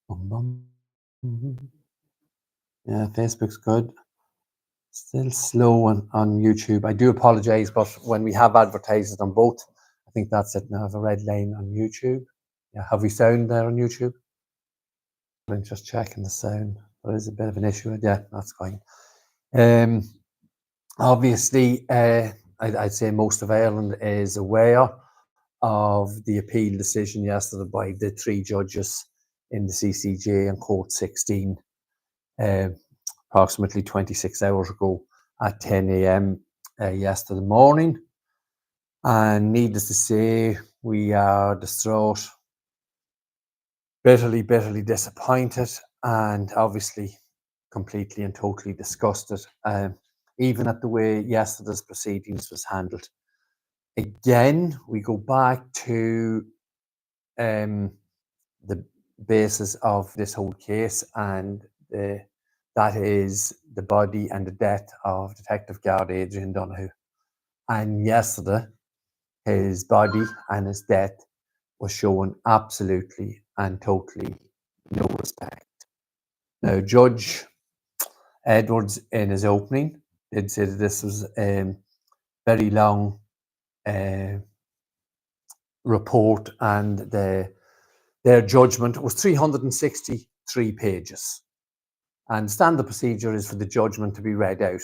Bum, bum. Mhm. Yeah, Facebook's good. Still slow on YouTube. I do apologize, but when we have advertised on both, I think that's it now. I have a red line on YouTube. Yeah, have we sound there on YouTube? I'm just checking the sound. There is a bit of an issue. Yeah, that's fine. Um, obviously, I'd say most of Ireland is aware of the appeal decision yesterday by the three judges in the CCJ and Court 16, uh, approximately 26 hours ago at 10 a.m. Yesterday morning. And needless to say, we are distraught, bitterly disappointed, and obviously completely and totally disgusted, even at the way yesterday's proceedings was handled. Again, we go back to um, the basis of this whole case, and that is the body and the death of Detective Garda Adrian Donoghue. And yesterday, his body and his death was shown absolutely and totally no respect. Now, Judge Edwards, in his opening, did say that this was a very long report, and their judgment was 363 pages. And standard procedure is for the judgment to be read out.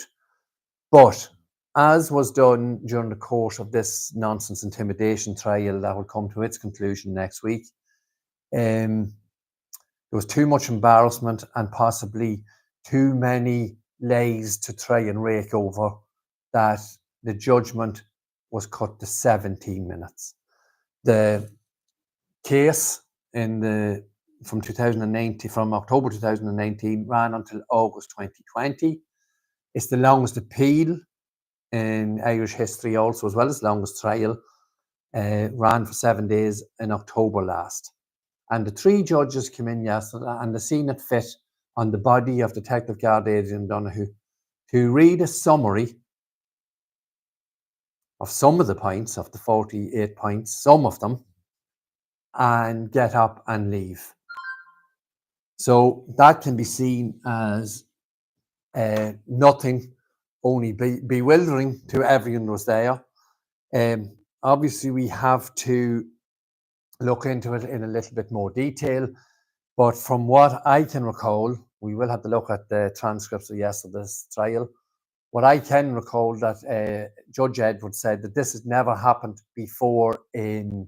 But as was done during the course of this nonsense intimidation trial that will come to its conclusion next week, there was too much embarrassment and possibly too many lays to try and rake over, that the judgment was cut to 17 minutes. The case from October 2019 ran until August 2020. It's the longest appeal in Irish history also, as well as the longest trial. Ran for 7 days in October last. And the three judges came in yesterday and they seen it fit on the body of Detective Garda Adrian Donoghue to read a summary of some of the points, of the 48 points, some of them, and get up and leave. So that can be seen as nothing, only bewildering to everyone who was there. Obviously, we have to look into it in a little bit more detail, but from what I can recall, we will have to look at the transcripts of yesterday's trial. What I can recall, that Judge Edwards said that this has never happened before in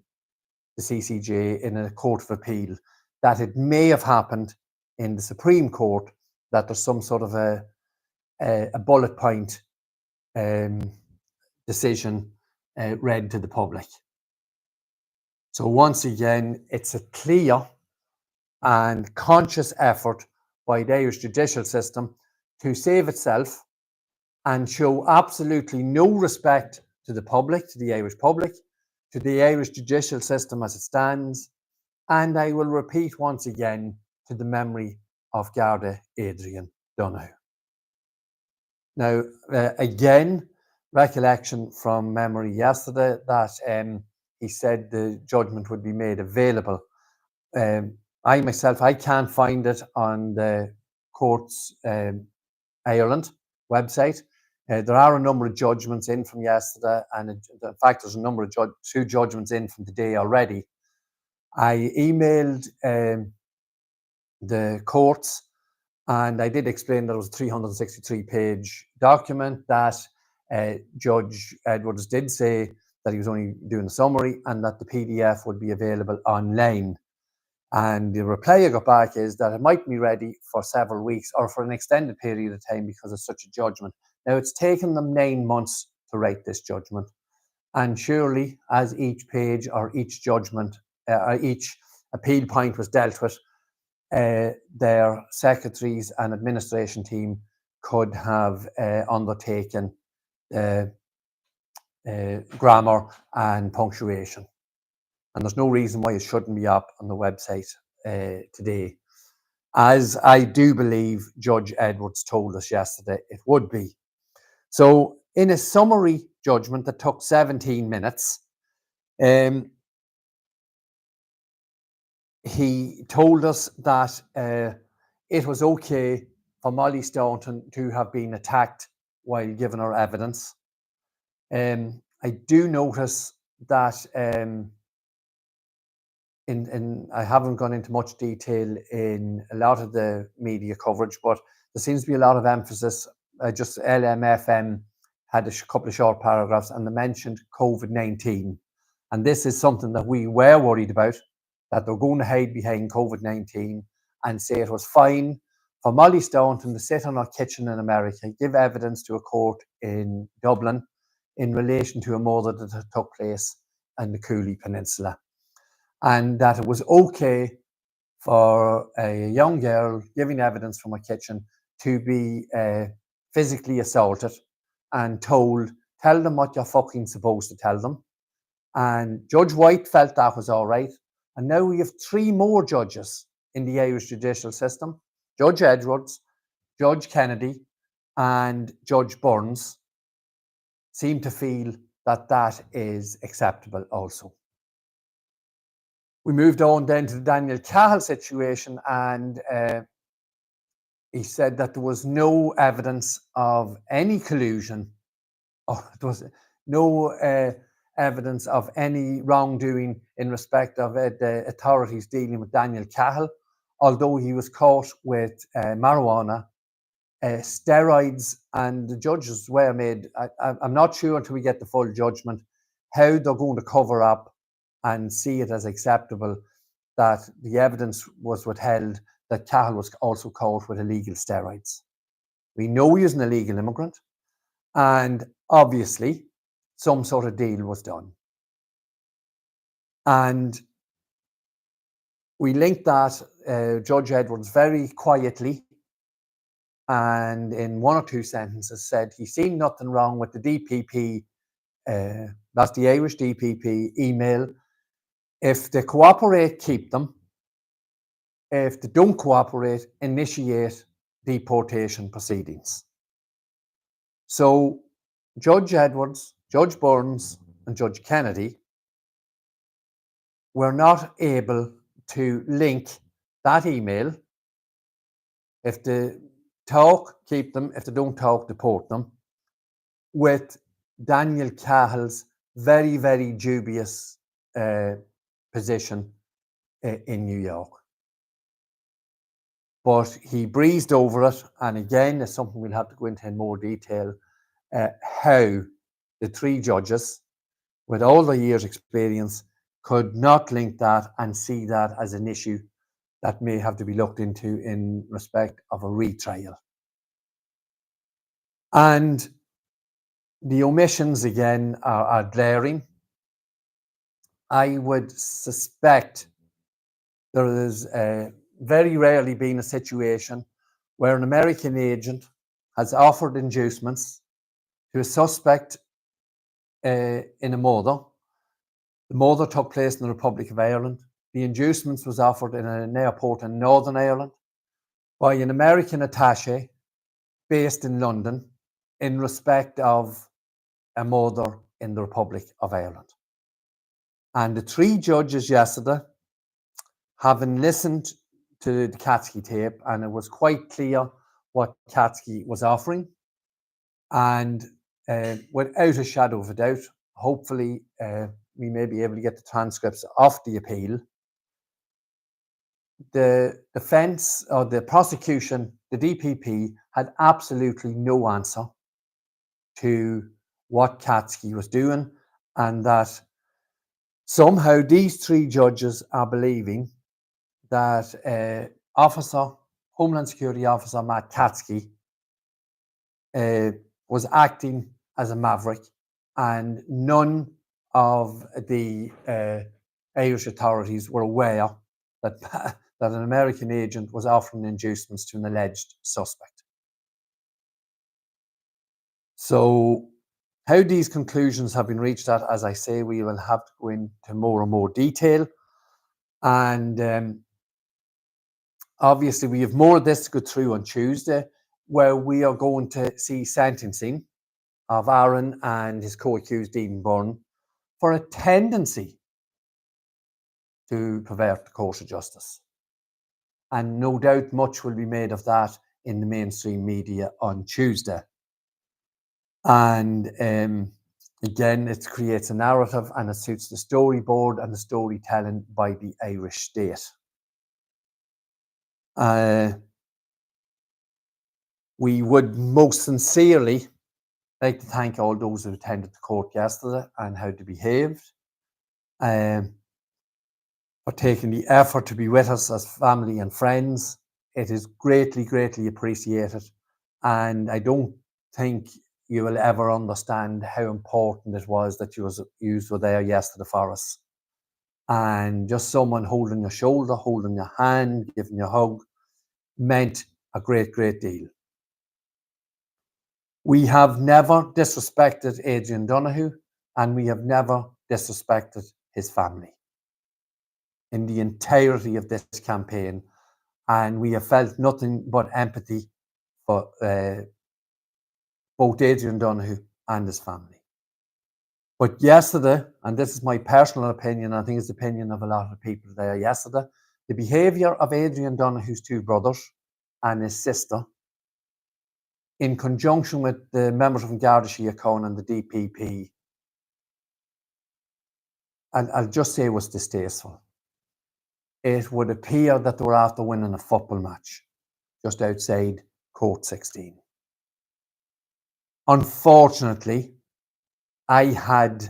the CCJ in a court of appeal, that it may have happened in the Supreme Court, that there's some sort of a bullet point decision read to the public. So once again, it's a clear and conscious effort by the Irish judicial system to save itself and show absolutely no respect to the public, to the Irish public, to the Irish judicial system as it stands. And I will repeat once again, to the memory of Garda Adrian Donoghue. Now, again, recollection from memory yesterday that he said the judgment would be made available. I myself, I can't find it on the Courts Ireland website. There are a number of judgments in from yesterday, and in fact, there's a number of two judgments in from today already. I emailed the courts, and I did explain that it was a 363-page document, that Judge Edwards did say that he was only doing a summary and that the PDF would be available online. And the reply I got back is that it might be ready for several weeks or for an extended period of time because it's such a judgment. Now, it's taken them 9 months to write this judgment. And surely, as each page or each judgment, each appeal point was dealt with, their secretaries and administration team could have undertaken grammar and punctuation. And there's no reason why it shouldn't be up on the website today, as I do believe Judge Edwards told us yesterday it would be. So in a summary judgment that took 17 minutes, he told us that it was okay for Molly Staunton to have been attacked while giving her evidence. I do notice that I haven't gone into much detail in a lot of the media coverage, but there seems to be a lot of emphasis. Just LMFM had a couple of short paragraphs, and they mentioned COVID-19. And this is something that we were worried about, that they're going to hide behind COVID-19 and say it was fine for Molly Staunton to sit in her kitchen in America, give evidence to a court in Dublin in relation to a murder that took place in the Cooley Peninsula. And that it was okay for a young girl giving evidence from a kitchen to be physically assaulted and told, tell them what you're fucking supposed to tell them. And Judge White felt that was all right. And now we have 3 more judges in the Irish judicial system: Judge Edwards, Judge Kennedy, and Judge Burns seem to feel that that is acceptable also. We moved on then to the Daniel Cahill situation, and he said that there was no evidence of any collusion, or there was no evidence of any wrongdoing in respect of the authorities dealing with Daniel Cahill, although he was caught with marijuana, steroids, and the judges were made. I'm not sure until we get the full judgment how they're going to cover up and see it as acceptable that the evidence was withheld that Cahill was also caught with illegal steroids. We know he is an illegal immigrant, and obviously some sort of deal was done. And we linked that Judge Edwards very quietly and in 1 or 2 sentences said he seen nothing wrong with the DPP, that's the Irish DPP email. If they cooperate, keep them. If they don't cooperate, initiate deportation proceedings. So Judge Edwards, Judge Burns, and Judge Kennedy were not able to link that email. If they talk, keep them. If they don't talk, deport them, with Daniel Cahill's very, very dubious position in New York. But he breezed over it, and again, it's something we'll have to go into in more detail, how the 3 judges, with all their years' experience, could not link that and see that as an issue that may have to be looked into in respect of a retrial. And the omissions, again, are glaring. I would suspect there is very rarely been a situation where an American agent has offered inducements to a suspect in a murder. The murder took place in the Republic of Ireland. The inducements was offered in an airport in Northern Ireland by an American attaché based in London in respect of a murder in the Republic of Ireland. And the 3 judges yesterday, having listened to the Katsky tape, and it was quite clear what Katsky was offering, and without a shadow of a doubt, hopefully we may be able to get the transcripts of the appeal. The defence or the prosecution, the DPP, had absolutely no answer to what Katsky was doing, and that somehow these 3 judges are believing that Homeland Security Officer Matt Katsky was acting as a maverick, and none of the Irish authorities were aware that, that an American agent was offering inducements to an alleged suspect. So how these conclusions have been reached at, as I say, we will have to go into more and more detail. And obviously we have more of this to go through on Tuesday, where we are going to see sentencing of Aaron and his co-accused Eden Byrne for a tendency to pervert the course of justice. And no doubt much will be made of that in the mainstream media on Tuesday. And again, it creates a narrative and it suits the storyboard and the storytelling by the Irish state. We would most sincerely like to thank all those who attended the court yesterday and how they behaved, for taking the effort to be with us as family and friends. It is greatly, greatly appreciated. And I don't think you will ever understand how important it was that you were there yesterday for us. And just someone holding your shoulder, holding your hand, giving you a hug, meant a great, great deal. We have never disrespected Adrian Donoghue, and we have never disrespected his family in the entirety of this campaign. And we have felt nothing but empathy for both Adrian Donoghue and his family. But yesterday, and this is my personal opinion, I think it's the opinion of a lot of people there yesterday, the behaviour of Adrian Donoghue's two brothers and his sister, in conjunction with the members of Garda Síochána and the DPP, and I'll just say it was distasteful. It would appear that they were after winning a football match just outside Court 16. Unfortunately, I had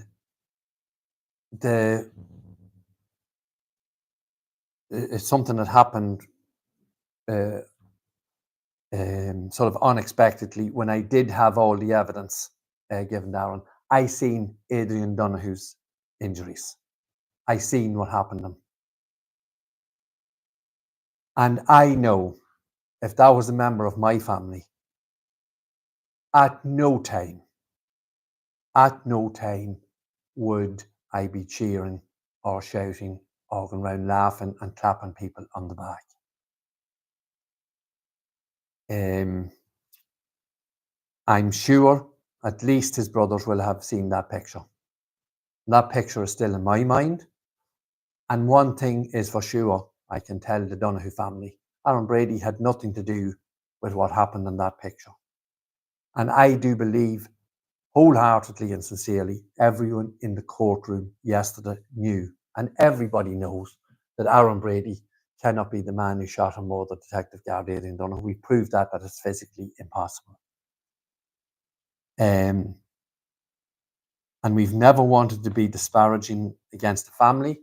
it's something that happened sort of unexpectedly when I did have all the evidence given to Aaron. I seen Adrian Donoghue's injuries. I seen what happened to him. And I know if that was a member of my family, at no time would I be cheering or shouting or going around laughing and clapping people on the back. I'm sure at least his brothers will have seen that picture. That picture is still in my mind. And one thing is for sure, I can tell the Donoghue family, Aaron Brady had nothing to do with what happened in that picture. And I do believe wholeheartedly and sincerely, everyone in the courtroom yesterday knew, and everybody knows, that Aaron Brady cannot be the man who shot and murdered Detective Garda Adrian Donoghue. We proved that it's physically impossible. And we've never wanted to be disparaging against the family.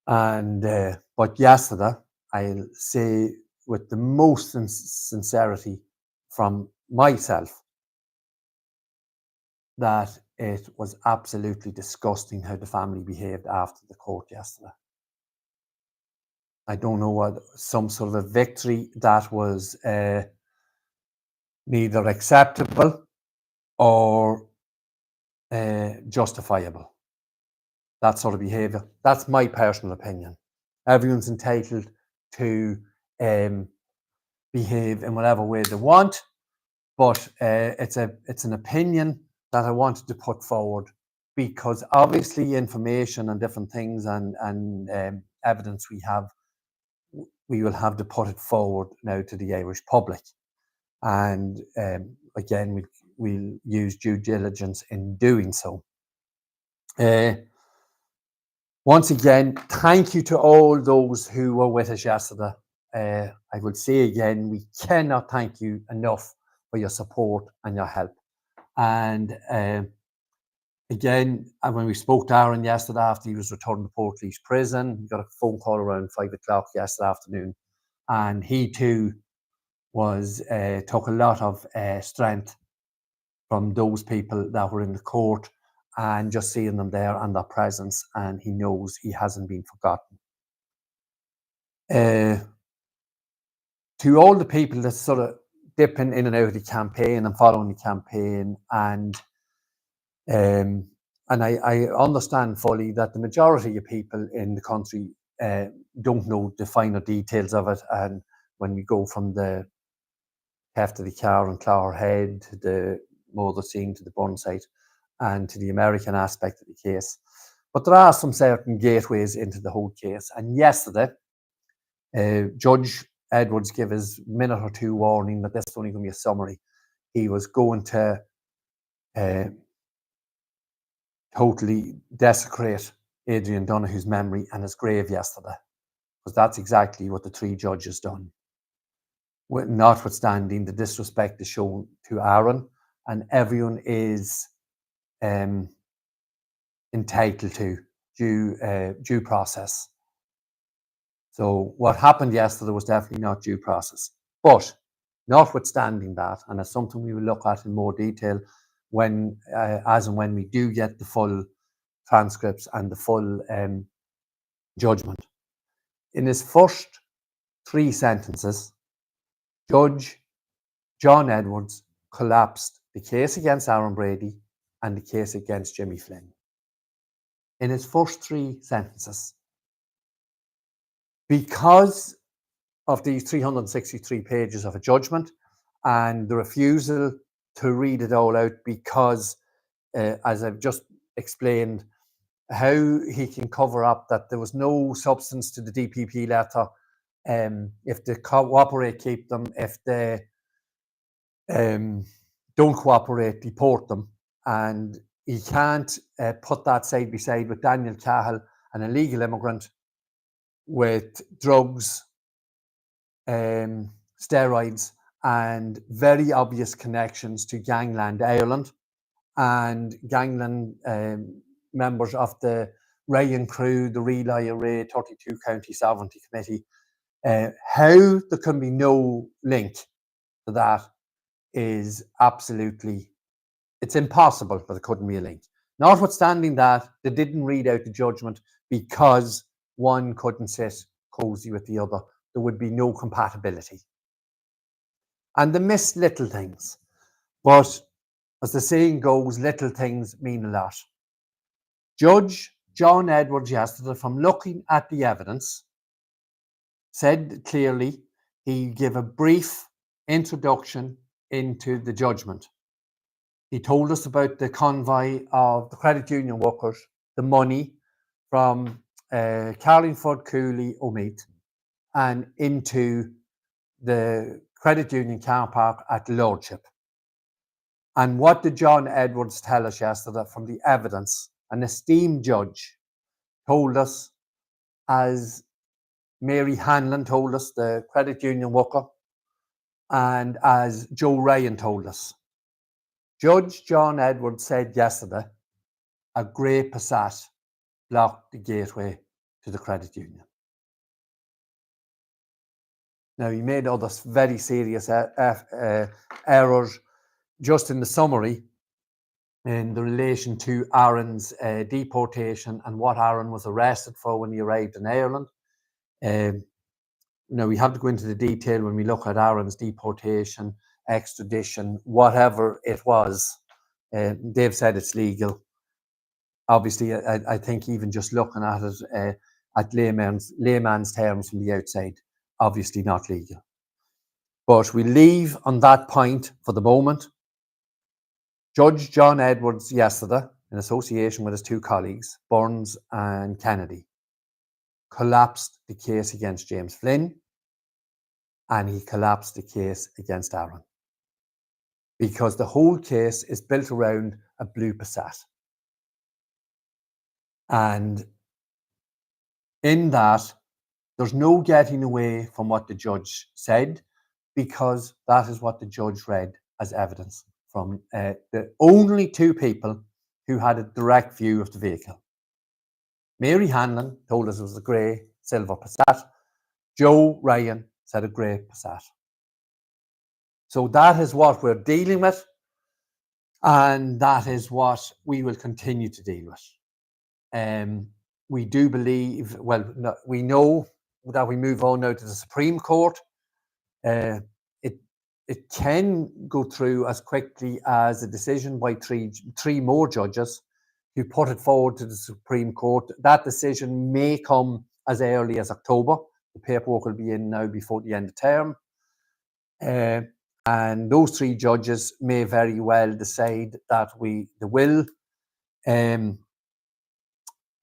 And but yesterday, I'll say with the most sincerity from myself that it was absolutely disgusting how the family behaved after the court yesterday. I don't know what, some sort of a victory that was neither acceptable or justifiable. That sort of behaviour. That's my personal opinion. Everyone's entitled to behave in whatever way they want, but it's an opinion that I wanted to put forward because obviously information and different things and evidence we will have to put it forward now to the Irish public. And again, we'll use due diligence in doing so. Once again, thank you to all those who were with us yesterday. I would say again, we cannot thank you enough for your support and your help. And again, when we spoke to Aaron yesterday after he was returned to Portlaoise prison, we got a phone call around 5 o'clock yesterday afternoon, and he too took a lot of strength from those people that were in the court and just seeing them there and their presence, and he knows he hasn't been forgotten. To all the people that sort of dipping in and out of the campaign and following the campaign, and I understand fully that the majority of people in the country don't know the finer details of it, and when we go from the theft of the car in Clogherhead to the murder scene to the burn site and to the American aspect of the case, But there are some certain gateways into the whole case. And yesterday, Judge Edwards gave his minute or two warning that this is only going to be a summary. He was going to totally desecrate Adrian Donohue's memory and his grave yesterday, because that's exactly what the three judges done. Notwithstanding the disrespect is shown to Aaron, and everyone is entitled to due process. So what happened yesterday was definitely not due process. But notwithstanding that, and it's something we will look at in more detail when, as and when we do get the full transcripts and the full judgment. In his first 3 sentences, Judge John Edwards collapsed the case against Aaron Brady and the case against Jimmy Flynn. In his first 3 sentences. Because of these 363 pages of a judgment and the refusal to read it all out, because, as I've just explained, how he can cover up that there was no substance to the DPP letter. If they cooperate, keep them. If they don't cooperate, deport them. And he can't put that side by side with Daniel Cahill, an illegal immigrant with drugs, steroids, and very obvious connections to Gangland Ireland and Gangland members of the Ryan Crew, the Real IRA 32 County Sovereignty Committee. How there can be no link to that is absolutely, it's impossible that there couldn't be a link. Notwithstanding that, they didn't read out the judgment because one couldn't sit cozy with the other. There would be no compatibility. And they missed little things. But as the saying goes, little things mean a lot. Judge John Edwards yesterday, from looking at the evidence, said clearly he gave a brief introduction into the judgment. He told us about the convoy of the credit union workers, the money from Carlingford, Cooley, Omeath, and into the credit union car park at Lordship. And what did John Edwards tell us yesterday from the evidence? An esteemed judge told us, as Mary Hanlon told us, the credit union worker, and as Joe Ryan told us. Judge John Edwards said yesterday, a grey Passat blocked the gateway to the credit union. Now, he made other very serious errors just in the summary in the relation to Aaron's deportation and what Aaron was arrested for when he arrived in Ireland. Now, we have to go into the detail when we look at Aaron's deportation, extradition, whatever it was. They've said it's legal. Obviously, I think even just looking at it at layman's terms from the outside, obviously not legal. But we leave on that point for the moment. Judge John Edwards yesterday, in association with his 2 colleagues, Burns and Kennedy, collapsed the case against James Flynn, and he collapsed the case against Aaron. Because the whole case is built around a blue Passat. And in that, there's no getting away from what the judge said, because that is what the judge read as evidence from the only 2 people who had a direct view of the vehicle. Mary Hanlon told us it was a grey silver Passat. Joe Ryan said a grey Passat. So that is what we're dealing with, and that is what we will continue to deal with. We do believe, well, we know that we move on now to the Supreme Court. It can go through as quickly as a decision by three more judges who put it forward to the Supreme Court. That decision may come as early as October. The paperwork will be in now before the end of term. And those 3 judges may very well decide that they will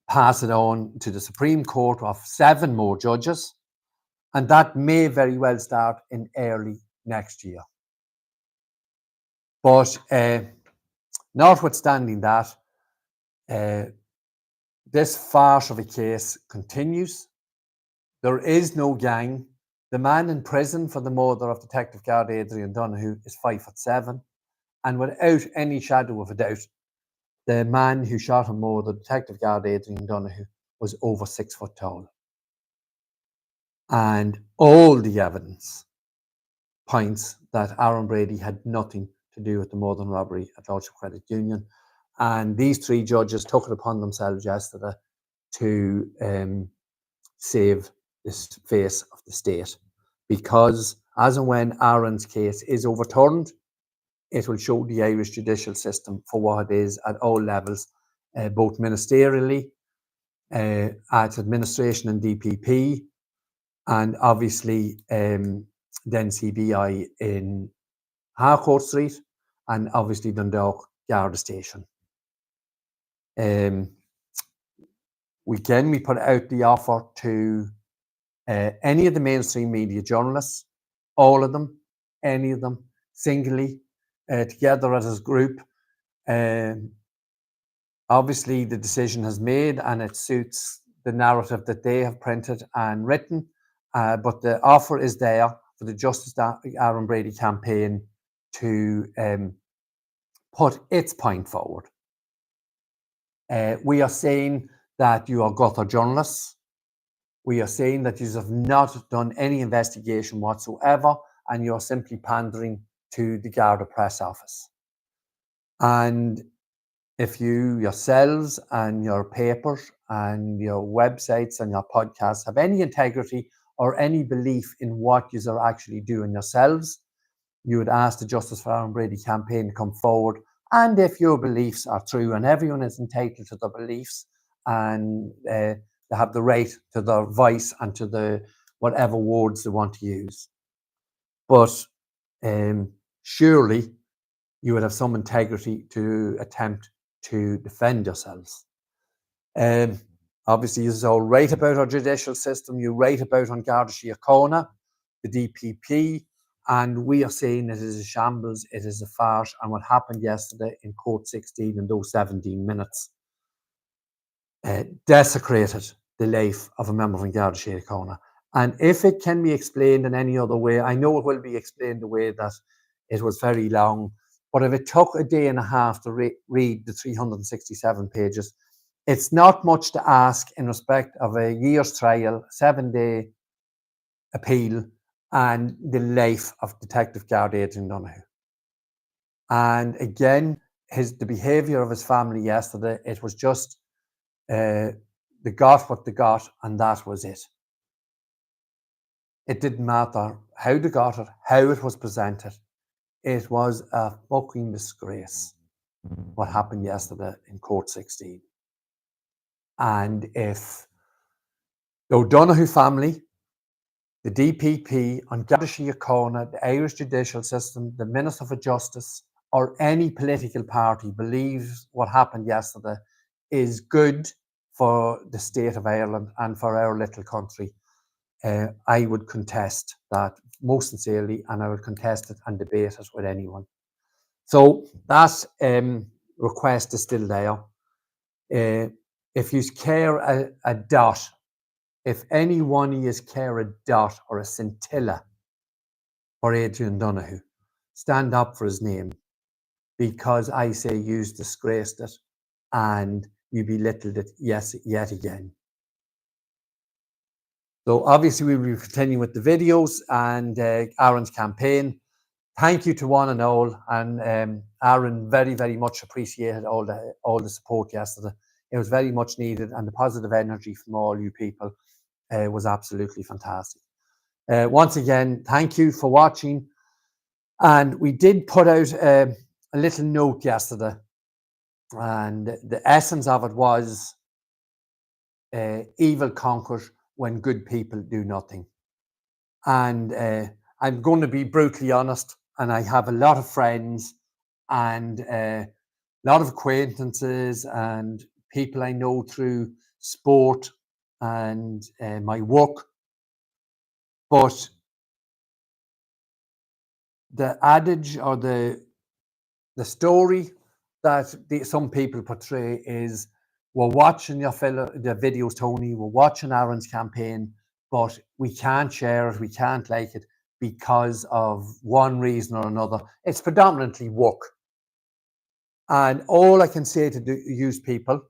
pass it on to the Supreme Court of 7 more judges, and that may very well start in early next year. But notwithstanding that, this farce of a case continues. There is no gang. The man in prison for the murder of Detective Guard Adrian Donoghue is 5'7", and without any shadow of a doubt, the man who shot and murdered Detective Guard Adrian Donoghue was over 6 foot tall. And all the evidence points that Aaron Brady had nothing to do with the murder and robbery at Lordship Credit Union. And these 3 judges took it upon themselves yesterday to save this face of the state, because as and when Aaron's case is overturned, it will show the Irish judicial system for what it is at all levels, both ministerially, at administration and DPP, and obviously then CBI in Harcourt Street, and obviously Dundalk Garda Station. We put out the offer to any of the mainstream media journalists, all of them, any of them, singly, together as a group. Obviously, the decision has made and it suits the narrative that they have printed and written, but the offer is there for the Justice Aaron Brady campaign to put its point forward. We are saying that you are gutter journalists. We are saying that you have not done any investigation whatsoever, and you're simply pandering to the Garda press office. And if you yourselves and your papers and your websites and your podcasts have any integrity or any belief in what you are actually doing yourselves, you would ask the Justice for Aaron Brady campaign to come forward. And if your beliefs are true, and everyone is entitled to their beliefs, and they have the right to their voice and to the whatever words they want to use. But surely you would have some integrity to attempt to defend yourselves. Obviously, you all write about our judicial system, you write about on Garda Síochána, the DPP, and we are saying it is a shambles, it is a farce, and what happened yesterday in Court 16 in those 17 minutes desecrated the life of a member from Garda Síochána. And if it can be explained in any other way, I know it will be explained the way that it was very long, but if it took a day and a half to read the 367 pages, it's not much to ask in respect of a year's trial, 7-day appeal, and the life of Detective Guard Adrian Donoghue. And again, the behaviour of his family yesterday, it was just they got what they got, and that was it. It didn't matter how they got it, how it was presented. It was a fucking disgrace what happened yesterday in Court 16. And if the O'Donoghue family, the DPP, on Garda Síochána, the Irish judicial system, the Minister for Justice, or any political party believes what happened yesterday is good for the state of Ireland and for our little country, I would contest that most sincerely, and I would contest it and debate it with anyone. So that request is still there. If you care a dot, if any one of you care a dot or a scintilla for Adrian Donoghue, stand up for his name, because I say you've disgraced it and you belittled it yet again. So obviously we will be continuing with the videos and Aaron's campaign. Thank you to one and all, and Aaron very, very much appreciated all the support yesterday. It was very much needed, and the positive energy from all you people was absolutely fantastic. Once again, thank you for watching. And we did put out a little note yesterday, and the essence of it was evil conquers when good people do nothing. And I'm going to be brutally honest, and I have a lot of friends and a lot of acquaintances and people I know through sport and my work. But the adage or the story that some people portray is, we're watching the videos, Tony, we're watching Aaron's campaign, but we can't share it, we can't like it because of one reason or another. It's predominantly work. And all I can say to use people,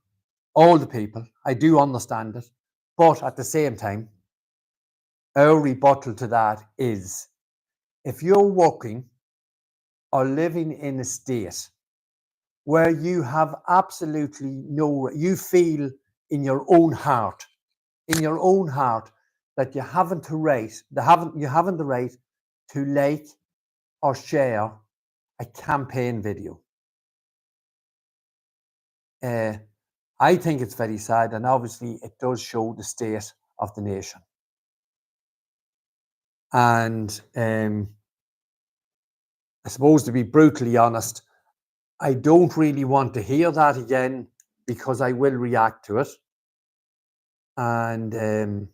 all the people, I do understand it, but at the same time, our rebuttal to that is, if you're working or living in a state where you have absolutely you feel in your own heart that you haven't the right to like or share a campaign video. I think it's very sad, and obviously it does show the state of the nation. And I suppose, to be brutally honest, I don't really want to hear that again, because I will react to it. And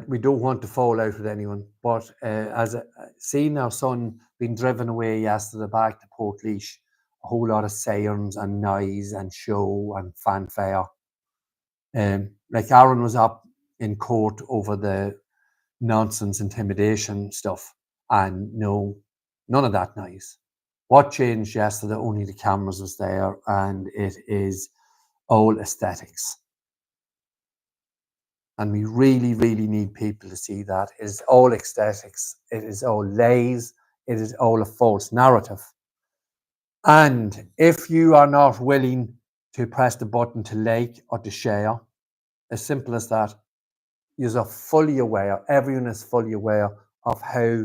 we don't want to fall out with anyone. But as seeing our son being driven away yesterday back to Portlaoise, a whole lot of sirens and noise and show and fanfare. Like Aaron was up in court over the nonsense intimidation stuff, and no, none of that noise. What changed yesterday? Only the cameras was there, and it is all aesthetics. And we really, really need people to see that. It is all aesthetics. It is all lies. It is all a false narrative. And if you are not willing to press the button to like or to share, as simple as that, you are fully aware, everyone is fully aware of how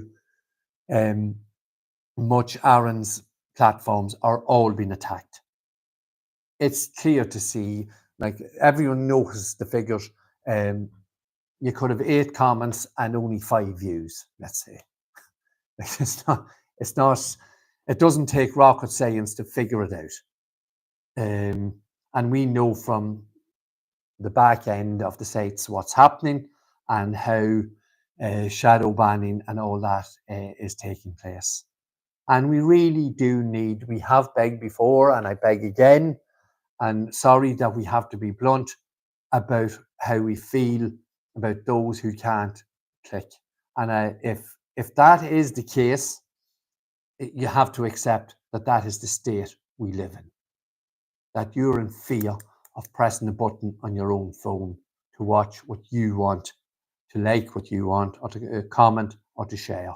much Aaron's platforms are all being attacked. It's clear to see, like, everyone knows the figures. You could have 8 comments and only 5 views, let's say. It's not, it doesn't take rocket science to figure it out. And we know from the back end of the sites what's happening and how shadow banning and all that is taking place. And we really do need, we have begged before, and I beg again, and sorry that we have to be blunt about how we feel about those who can't click. And if that is the case, you have to accept that that is the state we live in. That you're in fear of pressing the button on your own phone to watch what you want, to like what you want, or to comment or to share.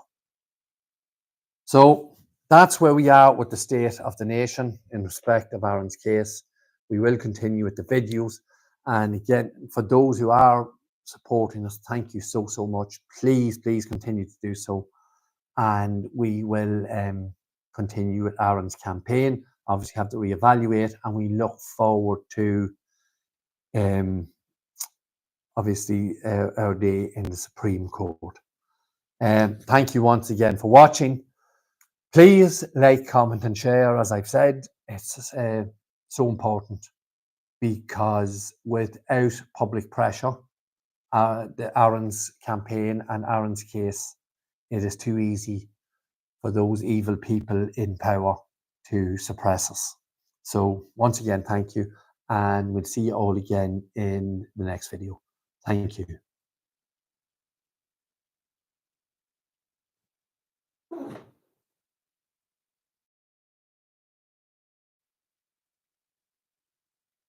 So that's where we are with the state of the nation in respect of Aaron's case. We will continue with the videos. And again, for those who are supporting us, thank you so, so much. Please, please continue to do so. And we will continue with Aaron's campaign. Obviously have to reevaluate, and we look forward to obviously our day in the Supreme Court. Thank you once again for watching. Please like, comment and share. As I've said, it's so important, because without public pressure, the Aaron's campaign and Aaron's case, it is too easy for those evil people in power to suppress us. So once again, thank you, and we'll see you all again in the next video. Thank you.